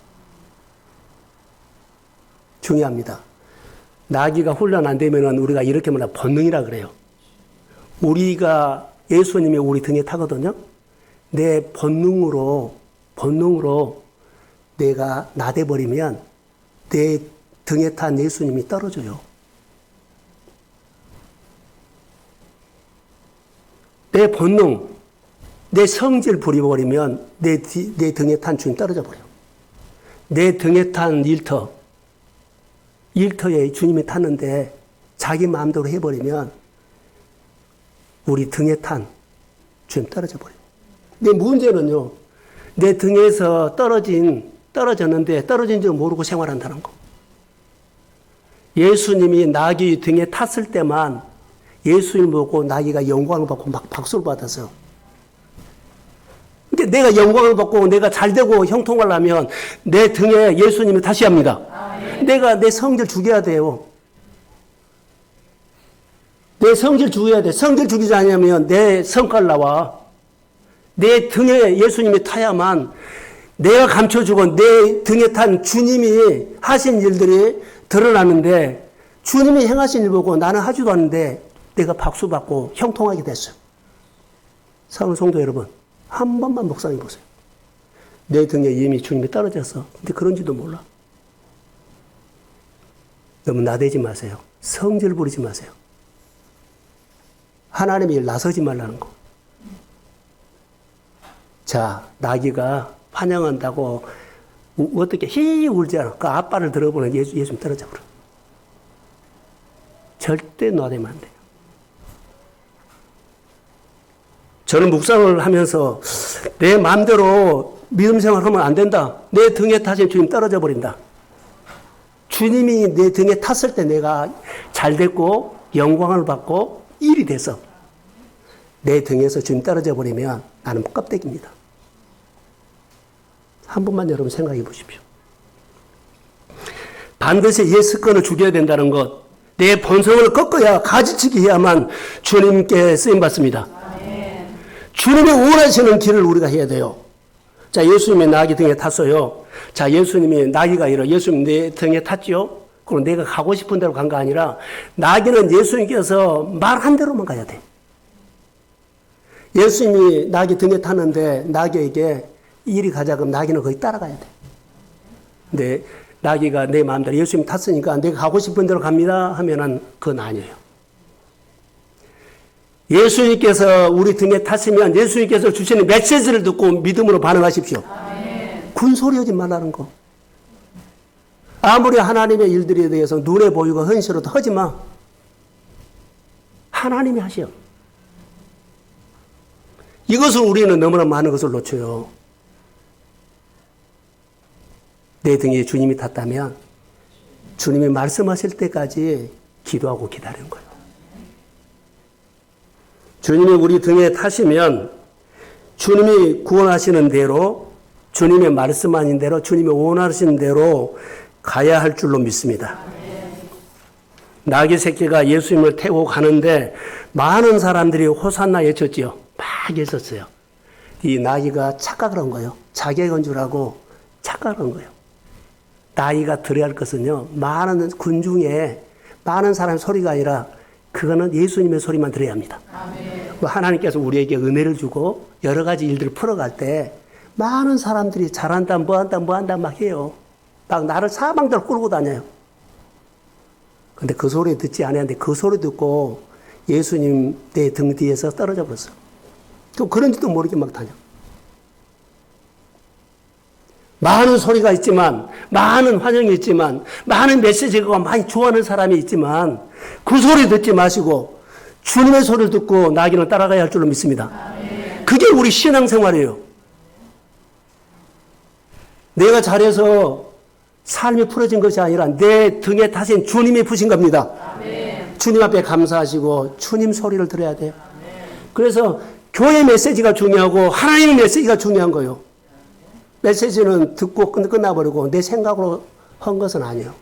중요합니다. 나귀가 훈련 안 되면 우리가 이렇게 말하면 본능이라 그래요. 우리가 예수님이 우리 등에 타거든요. 내 본능으로 내가 나대버리면 내 등에 탄 예수님이 떨어져요. 내 본능, 내 성질 부려버리면 내 등에 탄 주님 떨어져 버려요. 내 등에 탄 일터에 주님이 탔는데 자기 마음대로 해버리면 우리 등에 탄 주님 떨어져 버려요. 근데 문제는요, 내 등에서 떨어졌는데 떨어진 줄 모르고 생활한다는 거. 예수님이 나귀 등에 탔을 때만 예수님 보고 나귀가 영광을 받고 막 박수를 받았어요. 근데 내가 영광을 받고 내가 잘되고 형통하려면 내 등에 예수님이 타셔야 합니다. 내가 내 성질 죽여야 돼요. 내 성질 죽여야 돼. 성질 죽이지 않으면 내 성깔 나와. 내 등에 예수님이 타야만 내가 감춰주고 내 등에 탄 주님이 하신 일들이 드러나는데 주님이 행하신 일 보고 나는 하지도 않는데 내가 박수 받고 형통하게 됐어요. 사랑하는 성도 여러분, 한 번만 묵상해 보세요. 내 등에 이미 주님이 떨어졌어. 근데 그런지도 몰라. 너무 나대지 마세요. 성질 부리지 마세요. 하나님의 일 나서지 말라는 거. 자, 나귀가 환영한다고 어떻게 히 울지 않아. 그 아빠를 들어보는 예수님 떨어져 버려. 절대 놔대면 안 돼요. 저는 묵상을 하면서 내 마음대로 믿음 생활하면 안 된다. 내 등에 타신 주님 떨어져 버린다. 주님이 내 등에 탔을 때 내가 잘 됐고 영광을 받고 일이 돼서 내 등에서 주님 떨어져 버리면 나는 껍데기입니다. 한 번만 여러분 생각해 보십시오. 반드시 예수권을 죽여야 된다는 것, 내 본성을 꺾어야 가지치기 해야만 주님께 쓰임받습니다. 주님이 원하시는 길을 우리가 해야 돼요. 자, 예수님이 나귀 등에 탔어요. 자, 예수님이 나귀가 아니라 예수님 내 등에 탔지요? 그럼 내가 가고 싶은 대로 간 거 아니라 나귀는 예수님께서 말한 대로만 가야 돼. 예수님이 나귀 등에 탔는데 나귀에게 이리 가자 그럼 나귀는 거기 따라가야 돼. 근데 나귀가 내 마음대로 예수님 탔으니까 내가 가고 싶은 대로 갑니다 하면은 그건 아니에요. 예수님께서 우리 등에 탔으면 예수님께서 주시는 메시지를 듣고 믿음으로 반응하십시오. 군소리 하지 말라는 거. 아무리 하나님의 일들에 대해서 눈에 보이고 현실로도 하지 마. 하나님이 하시오. 이것을 우리는 너무나 많은 것을 놓쳐요. 내 등에 주님이 탔다면 주님이 말씀하실 때까지 기도하고 기다리는 거예요. 주님이 우리 등에 타시면 주님이 구원하시는 대로 주님의 말씀하신 대로 주님이 원하시는 대로 가야 할 줄로 믿습니다. 나귀 새끼가 예수님을 태우고 가는데 많은 사람들이 호산나 외쳤지요. 막 외쳤어요. 이 나귀가 착각을 한 거예요. 자기가 건 줄 알고 착각을 한 거예요. 나귀가 들어야 할 것은요, 많은 군중에 많은 사람의 소리가 아니라 그거는 예수님의 소리만 들어야 합니다. 하나님께서 우리에게 은혜를 주고 여러 가지 일들을 풀어갈 때 많은 사람들이 잘한다, 뭐한다 막 해요. 막 나를 사방대로 끌고 다녀요. 근데 그 소리 듣지 않았는데 그 소리 듣고 예수님 내 등 뒤에서 떨어져 버렸어. 또 그런지도 모르게 막 다녀. 많은 소리가 있지만, 많은 환영이 있지만, 많은 메시지가 많이 좋아하는 사람이 있지만 그 소리 듣지 마시고 주님의 소리를 듣고 나귀는 따라가야 할 줄로 믿습니다. 그게 우리 신앙생활이에요. 내가 잘해서 삶이 풀어진 것이 아니라 내 등에 타신 주님이 푸신 겁니다. 주님 앞에 감사하시고 주님 소리를 들어야 돼요. 그래서 교회 메시지가 중요하고 하나님의 메시지가 중요한 거예요. 메시지는 듣고 끝나버리고 내 생각으로 한 것은 아니에요.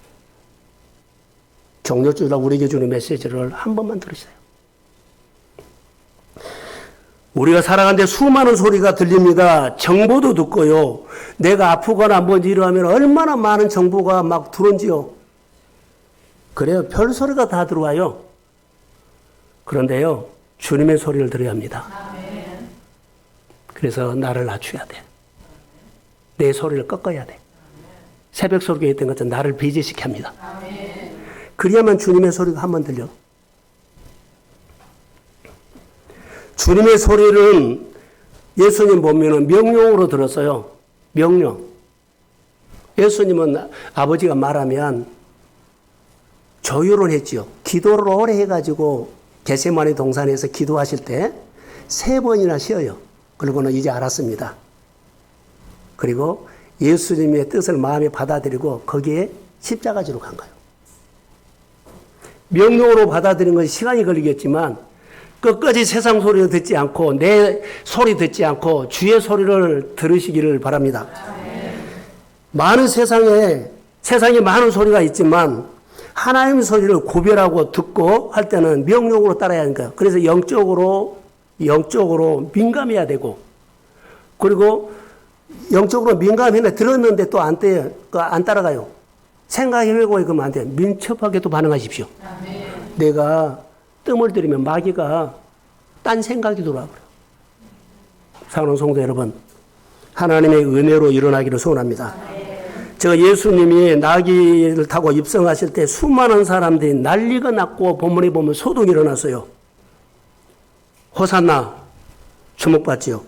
격려주라 우리에게 주는 메시지를 한 번만 들으세요. 우리가 살아가는데 수많은 소리가 들립니다. 정보도 듣고요. 내가 아프거나 뭔지 이러면 얼마나 많은 정보가 막 들어온지요. 그래요. 별 소리가 다 들어와요. 그런데요, 주님의 소리를 들어야 합니다. 그래서 나를 낮춰야 돼. 내 소리를 꺾어야 돼. 새벽 설교에 있던 것처럼 나를 배제시켜 합니다. 그래야만 주님의 소리가 한 번 들려. 주님의 소리는 예수님 보면은 명령으로 들었어요. 명령. 예수님은 아버지가 말하면 조율을 했지요. 기도를 오래 해가지고 겟세마네 동산에서 기도하실 때 3번이나 쉬어요. 그러고는 이제 알았습니다. 그리고 예수님의 뜻을 마음에 받아들이고 거기에 십자가지로 간 거예요. 명령으로 받아들인 것이 시간이 걸리겠지만 끝까지 세상 소리를 듣지 않고 내 소리 듣지 않고 주의 소리를 들으시기를 바랍니다. 많은 세상에 많은 소리가 있지만 하나님의 소리를 구별하고 듣고 할 때는 명령으로 따라야 하는 거예요. 그래서 영적으로 민감해야 되고, 그리고 영적으로 민감해서 들었는데 또 안 따라가요. 생각해보고 그러면 안 돼요. 민첩하게도 반응하십시오. 내가 뜸을 들이면 마귀가 딴 생각이 들어와요. 사랑하는 성도 여러분, 하나님의 은혜로 일어나기를 소원합니다. 제가 예수님이 나귀를 타고 입성하실 때 수많은 사람들이 난리가 났고 본문에 보면 소동이 일어났어요. 호산나 주목받지요.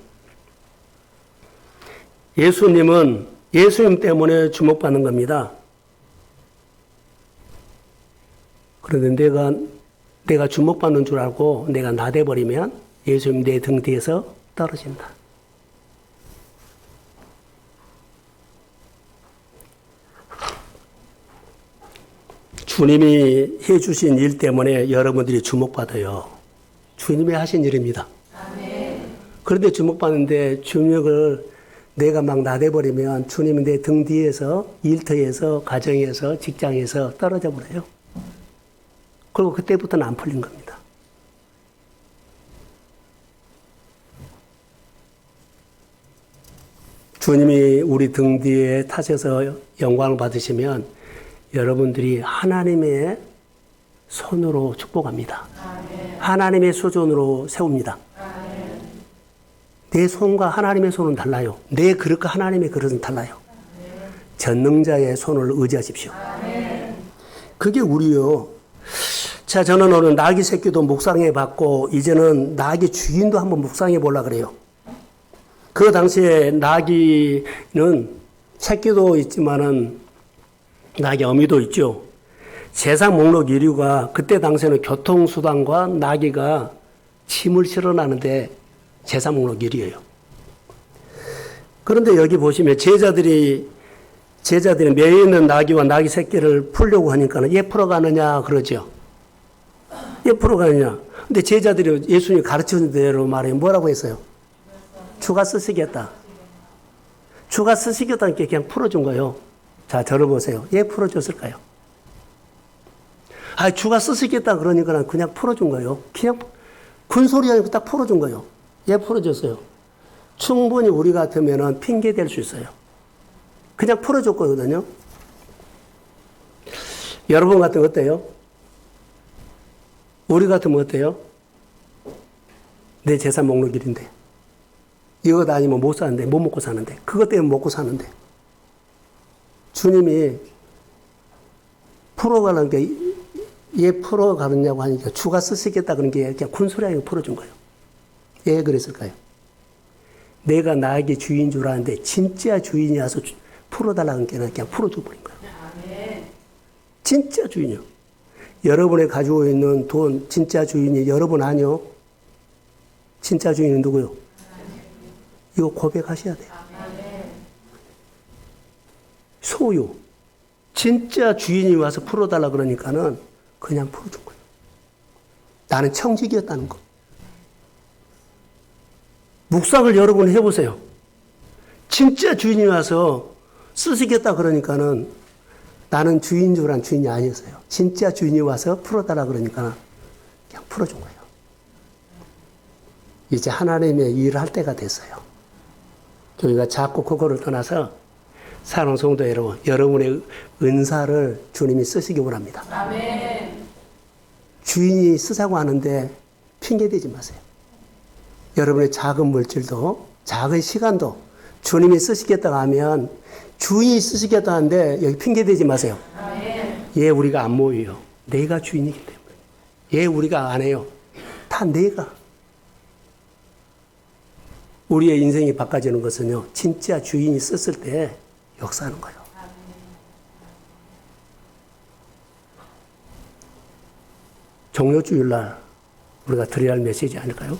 예수님은 예수님 때문에 주목받는 겁니다. 그런데 내가 주목받는 줄 알고 내가 나대버리면 예수님 내 등 뒤에서 떨어진다. 주님이 해주신 일 때문에 여러분들이 주목받아요. 주님이 하신 일입니다. 그런데 주목받는데 주목을 내가 막 나대버리면 주님은 내 등 뒤에서, 일터에서, 가정에서, 직장에서 떨어져 버려요. 그리고 그때부터는 안 풀린 겁니다. 주님이 우리 등 뒤에 타셔서 영광을 받으시면 여러분들이 하나님의 손으로 축복합니다. 하나님의 수준으로 세웁니다. 내 손과 하나님의 손은 달라요. 내 그릇과 하나님의 그릇은 달라요. 전능자의 손을 의지하십시오. 그게 우리요. 자, 저는 오늘 나귀 새끼도 묵상해 봤고 이제는 나귀 주인도 한번 묵상해 보려고 그래요. 그 당시에 나귀는 새끼도 있지만은 나귀 어미도 있죠. 세상 목록 1위가 그때 당시에는 교통수단과 나귀가 짐을 실어나는데 세상 목록 1위예요. 그런데 여기 보시면 제자들이 매여 있는 나귀와 나귀 새끼를 풀려고 하니까 얘 풀어가느냐 그러죠. 얘 풀어가느냐. 근데 제자들이 예수님이 가르치는 대로 말해 뭐라고 했어요? 주가 쓰시겠다. 주가 쓰시겠다니까 그냥 풀어준 거예요. 자, 저를 보세요. 얘 풀어줬을까요? 아, 주가 쓰시겠다 그러니까 그냥 풀어준 거예요. 그냥 군소리 아니고 딱 풀어준 거예요. 얘 풀어줬어요. 충분히 우리 같으면 핑계 댈 수 있어요. 그냥 풀어줬거든요. 여러분 같으면 어때요? 우리 같으면 어때요? 내 재산 목록 1인데. 이거 아니면 못 사는데, 못 먹고 사는데. 그것 때문에 먹고 사는데. 주님이 풀어가는 게, 얘 풀어가느냐고 하니까 주가 쓰시겠다 그런 게 그냥 군소리 아니고 풀어준 거예요. 왜 그랬을까요? 내가 나에게 주인 줄 아는데 진짜 주인이 와서 풀어달라는 게 그냥 풀어줘 버린 거예요. 진짜 주인이요. 여러분이 가지고 있는 돈 진짜 주인이 여러분 아니요? 진짜 주인은 누구요? 이거 고백하셔야 돼요. 소유. 진짜 주인이 와서 풀어달라 그러니까는 그냥 풀어준 거예요. 나는 청직이었다는 거. 묵상을 여러분 해보세요. 진짜 주인이 와서 쓰시겠다 그러니까는 나는 주인 줄 안 주인이 아니었어요. 진짜 주인이 와서 풀어달라 그러니까 그냥 풀어준 거예요. 이제 하나님의 일을 할 때가 됐어요. 저희가 자꾸 그거를 떠나서 사랑하는 성도 여러분, 여러분의 은사를 주님이 쓰시기 원합니다. 아멘. 주인이 쓰자고 하는데 핑계대지 마세요. 여러분의 작은 물질도 작은 시간도 주님이 쓰시겠다고 하면 주인이 쓰시겠다 하는데 여기 핑계대지 마세요. 얘 우리가 안 모여요. 내가 주인이기 때문에. 얘 우리가 안 해요. 다 내가. 우리의 인생이 바꿔지는 것은요. 진짜 주인이 썼을 때 역사하는 거예요. 종료주일날 우리가 드려야 할 메시지 아닐까요?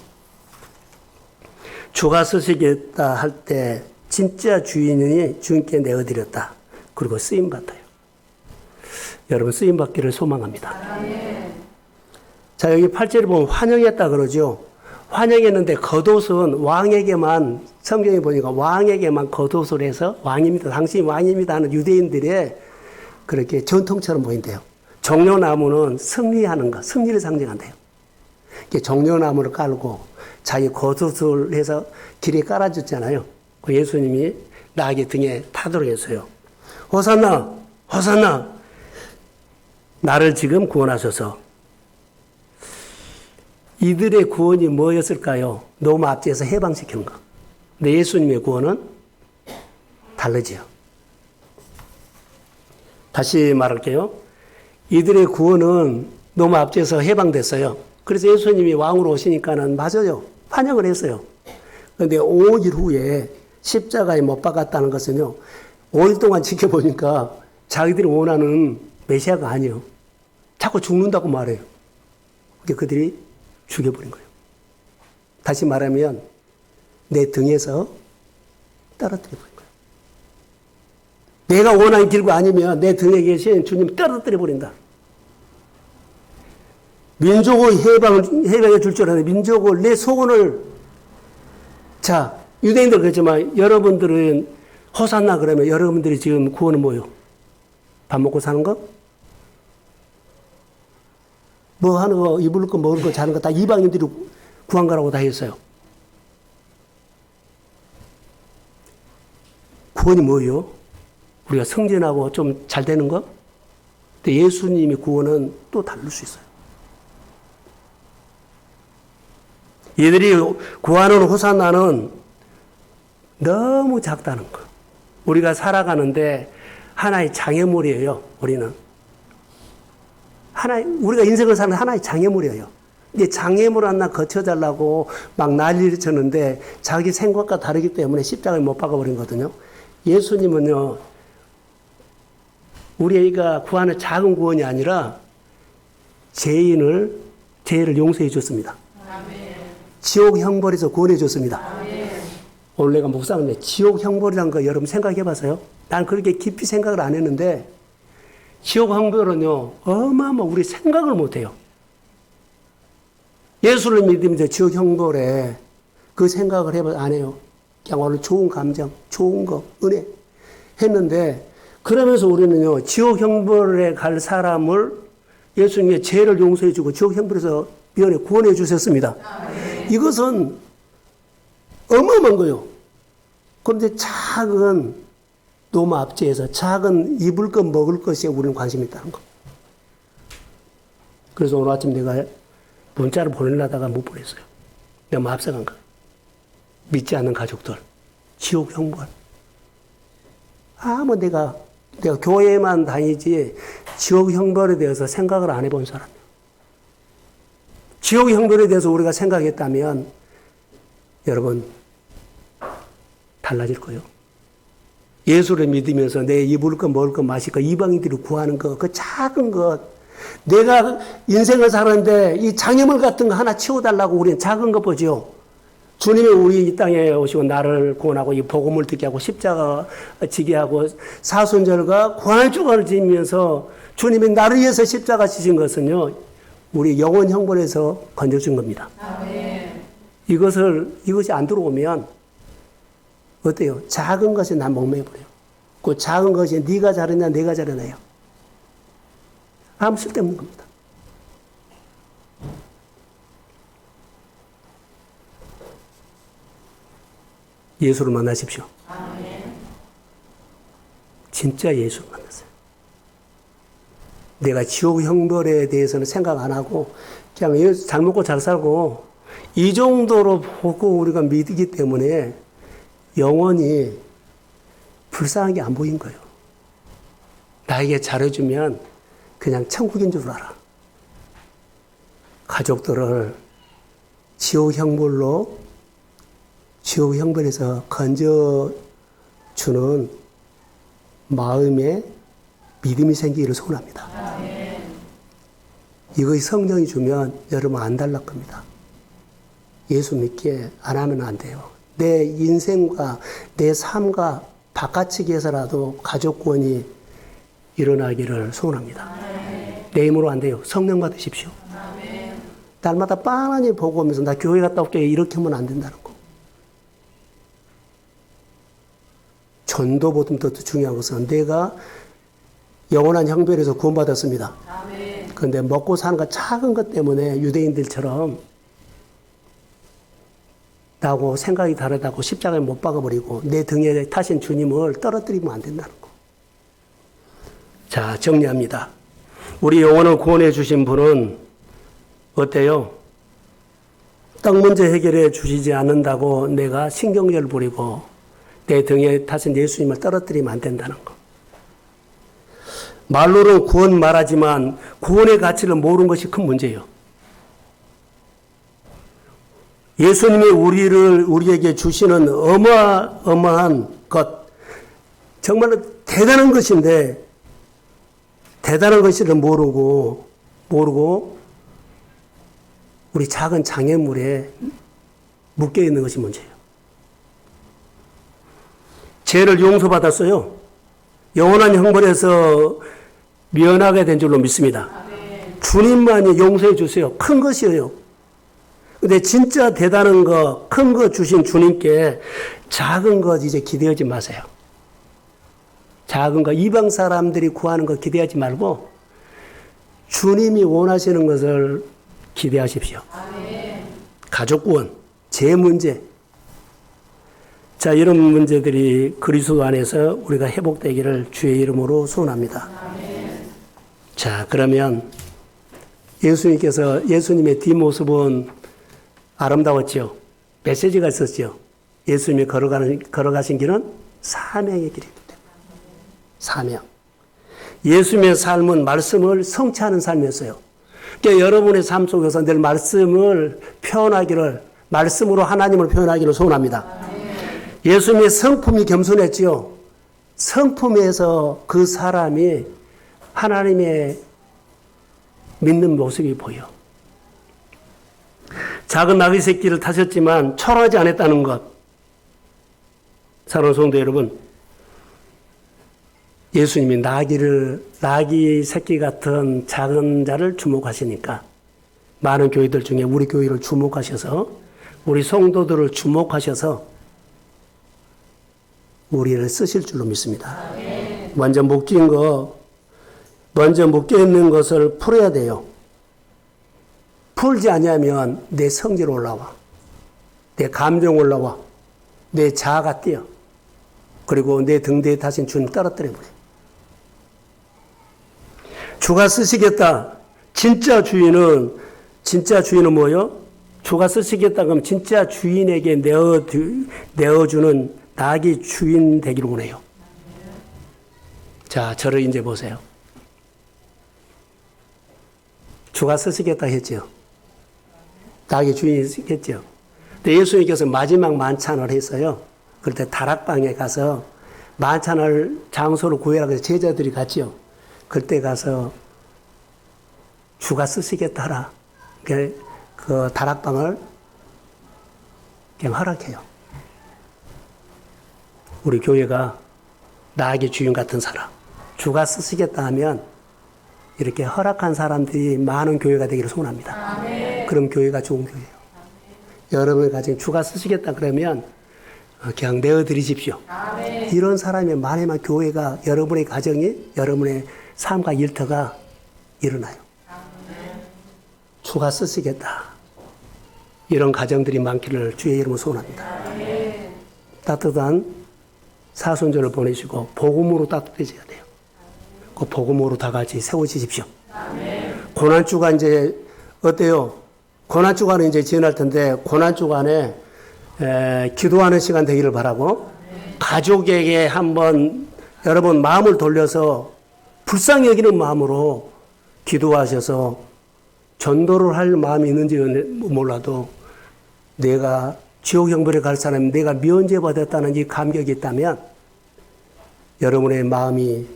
주가 쓰시겠다 할 때 진짜 주인이 주인께 내어드렸다. 그리고 쓰임받아요. 여러분 쓰임받기를 소망합니다. 아멘. 자, 여기 8절에 보면 환영했다 그러죠. 환영했는데 겉옷은 왕에게만, 성경에 보니까 왕에게만 겉옷을 해서 왕입니다. 당신이 왕입니다 하는 유대인들의 그렇게 전통처럼 보인대요. 종려나무는 승리하는 것, 승리를 상징한대요. 종려나무를 깔고 자기 겉옷을 해서 길에 깔아줬잖아요. 예수님이 나귀 등에 타도록 했어요. 호산나, 호산나, 나를 지금 구원하소서. 이들의 구원이 뭐였을까요? 너무 앞뒤에서 해방시키는 거. 근데 예수님의 구원은 다르지요. 다시 말할게요. 이들의 구원은 너무 앞뒤에서 해방됐어요. 그래서 예수님이 왕으로 오시니까는 맞아요. 환영을 했어요. 그런데 5일 후에 십자가에 못 박았다는 것은요. 5일 동안 지켜보니까 자기들이 원하는 메시아가 아니에요. 자꾸 죽는다고 말해요. 그러니까 그들이 죽여버린 거예요. 다시 말하면 내 등에서 떨어뜨려버린 거예요. 내가 원하는 길과 아니면 내 등에 계신 주님 떨어뜨려버린다. 민족을 해방해 줄 줄 아는 민족을 내 소원을 자 유대인들 그렇지만 여러분들은 호산나 그러면 여러분들이 지금 구원은 뭐요? 밥 먹고 사는 거? 뭐 하는 거, 입을 거, 먹을 거, 자는 거 다 이방인들이 구한 거라고 다 했어요. 구원이 뭐예요? 우리가 성전하고 좀 잘 되는 거? 근데 예수님의 구원은 또 다를 수 있어요. 얘들이 구하는 호산나는 너무 작다는 거. 우리가 살아가는데 하나의 장애물이에요, 우리는. 우리가 인생을 사는 하나의 장애물이에요. 이제 장애물 하나 거쳐달라고 막 난리를 쳤는데 자기 생각과 다르기 때문에 십자가에 못 박아버린 거거든요. 예수님은요, 우리가 구하는 작은 구원이 아니라 죄를 용서해 줬습니다. 아멘. 지옥 형벌에서 구원해 줬습니다. 아멘. 오늘 내가 묵상하는데 지옥 형벌이라는 거 여러분 생각해 봤어요? 난 그렇게 깊이 생각을 안 했는데 지옥 형벌은요, 우리 생각을 못 해요. 예수를 믿으면서 지옥 형벌에 그 생각을 안 해요. 그냥 오늘 좋은 감정, 좋은 거, 은혜 했는데 그러면서 우리는요, 지옥 형벌에 갈 사람을 예수님의 죄를 용서해 주고 지옥 형벌에서 미연에 구원해 주셨습니다. 이것은 어마어마한 거예요. 그런데 작은 노무 앞지에서 작은 입을 것 먹을 것에 우리는 관심이 있다는 거. 그래서 오늘 아침 내가 문자를 보내려다가 못 보냈어요. 내가 앞서간 거. 믿지 않는 가족들, 지옥 형벌. 내가 교회만 다니지 지옥 형벌에 대해서 생각을 안 해본 사람이에요. 지옥 형벌에 대해서 우리가 생각했다면 여러분 달라질 거예요. 예수를 믿으면서 내 입을 것, 먹을 것, 마실 것, 이방인들이 구하는 것, 그 작은 것, 내가 인생을 사는데 이 장애물 같은 거 하나 치워달라고 우리는 작은 것 보죠. 주님이 우리 이 땅에 오시고 나를 구원하고 이 복음을 듣게 하고 십자가 지게 하고 사순절과 고난주간을 지면서 주님이 나를 위해서 십자가 지신 것은요, 우리 영원 형벌에서 건져준 겁니다. 아멘. 이것이 안 들어오면 어때요? 작은 것에 난 목매버려요. 그 작은 것이 네가 잘했냐 내가 잘했나요? 아무 쓸데없는 겁니다. 예수를 만나십시오. 아멘. 진짜 예수를 만났어요. 내가 지옥 형벌에 대해서는 생각 안 하고 그냥 잘 먹고 잘 살고 이 정도로 보고 우리가 믿기 때문에 영원히 불쌍한 게 안 보인 거예요. 나에게 잘해주면 그냥 천국인 줄 알아. 가족들을 지옥 형벌에서 건져주는 마음에 믿음이 생기기를 소원합니다. 아멘. 이것이 성령이 주면 여러분 안 달랄 겁니다. 예수 믿게 안 하면 안 돼요. 내 인생과 내 삶과 바깥치기에서라도 가족 구원이 일어나기를 소원합니다. 아멘. 내 힘으로 안 돼요. 성령 받으십시오. 아멘. 날마다 빤하니 보고 오면서 나 교회 갔다 올게 이렇게 하면 안 된다는 거. 전도보다 더 중요한 것은 내가 영원한 형벌에서 구원받았습니다. 아멘. 그런데 먹고 사는 것 작은 것 때문에 유대인들처럼 나하고 생각이 다르다고 십자가에 못 박아버리고 내 등에 타신 주님을 떨어뜨리면 안 된다는 거. 자, 정리합니다. 우리 영혼을 구원해 주신 분은 어때요? 떡 문제 해결해 주시지 않는다고 내가 신경질 부리고 내 등에 타신 예수님을 떨어뜨리면 안 된다는 거. 말로는 구원 말하지만 구원의 가치를 모르는 것이 큰 문제예요. 예수님이 우리에게 주시는 어마어마한 것, 정말로 대단한 것인데, 대단한 것을 모르고, 우리 작은 장애물에 묶여 있는 것이 문제예요. 죄를 용서받았어요. 영원한 형벌에서 면하게 된 줄로 믿습니다. 아멘. 주님만이 용서해 주세요. 큰 것이에요. 근데 진짜 대단한 거, 큰 거 주신 주님께 작은 것 이제 기대하지 마세요. 작은 거, 이방 사람들이 구하는 거 기대하지 말고 주님이 원하시는 것을 기대하십시오. 아멘. 가족 구원, 제 문제. 자, 이런 문제들이 그리스도 안에서 우리가 회복되기를 주의 이름으로 소원합니다. 아멘. 자, 그러면 예수님의 뒷모습은 아름다웠죠. 메시지가 있었죠. 예수님이 걸어가신 길은 사명의 길입니다. 사명. 예수님의 삶은 말씀을 성취하는 삶이었어요. 그러니까 여러분의 삶 속에서 늘 말씀을 표현하기를, 말씀으로 하나님을 표현하기를 소원합니다. 예수님의 성품이 겸손했지요. 성품에서 그 사람이 하나님의 믿는 모습이 보여. 작은 나귀 새끼를 타셨지만 철하지 않았다는 것. 사랑하는 성도 여러분, 예수님이 나귀 새끼 같은 작은 자를 주목하시니까 많은 교회들 중에 우리 교회를 주목하셔서, 우리 성도들을 주목하셔서 우리를 쓰실 줄로 믿습니다. 먼저 묶인 있는 것을 풀어야 돼요. 풀지 않으면 내 성질 올라와. 내 감정 올라와. 내 자아가 뛰어. 그리고 내 등 뒤에 타신 주님 떨어뜨려 버려. 주가 쓰시겠다. 진짜 주인은 뭐요? 주가 쓰시겠다 그러면 진짜 주인에게 내어주는 나귀 주인 되기를 원해요. 자, 저를 이제 보세요. 주가 쓰시겠다 했죠. 나귀 주인이시겠죠. 근데 예수님께서 마지막 만찬을 했어요. 그럴 때 다락방에 가서 만찬을 장소를 구해라고 해서 제자들이 갔죠. 그때 가서 주가 쓰시겠다 하라. 그 다락방을 그냥 허락해요. 우리 교회가 나에게 주인 같은 사람, 주가 쓰시겠다 하면 이렇게 허락한 사람들이 많은 교회가 되기를 소원합니다. 아멘. 그럼 교회가 좋은 교회예요. 여러분이 가진 주가 쓰시겠다 그러면 그냥 내어드리십시오. 아멘. 이런 사람이 많으면 교회가, 여러분의 가정이, 여러분의 삶과 일터가 일어나요. 아멘. 주가 쓰시겠다. 이런 가정들이 많기를 주의 이름으로 소원합니다. 아멘. 따뜻한 사순절을 보내시고 복음으로 따뜻해져야 돼요. 그 복음으로 다 같이 세워지십시오. 아멘. 고난주가 이제 어때요? 고난주간은 이제 지날 텐데 고난주간에 기도하는 시간 되기를 바라고, 가족에게 한번 여러분 마음을 돌려서 불쌍히 여기는 마음으로 기도하셔서 전도를 할 마음이 있는지 몰라도 내가 지옥 형벌에 갈 사람이 내가 면제받았다는 이 감격이 있다면 여러분의 마음이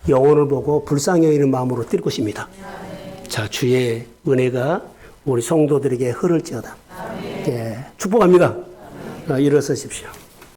영혼을 보고 불쌍히 여기는 마음으로 뛸 것입니다. 자, 주의 은혜가 우리 성도들에게 흐를지어다. 예, 축복합니다. 일어서십시오.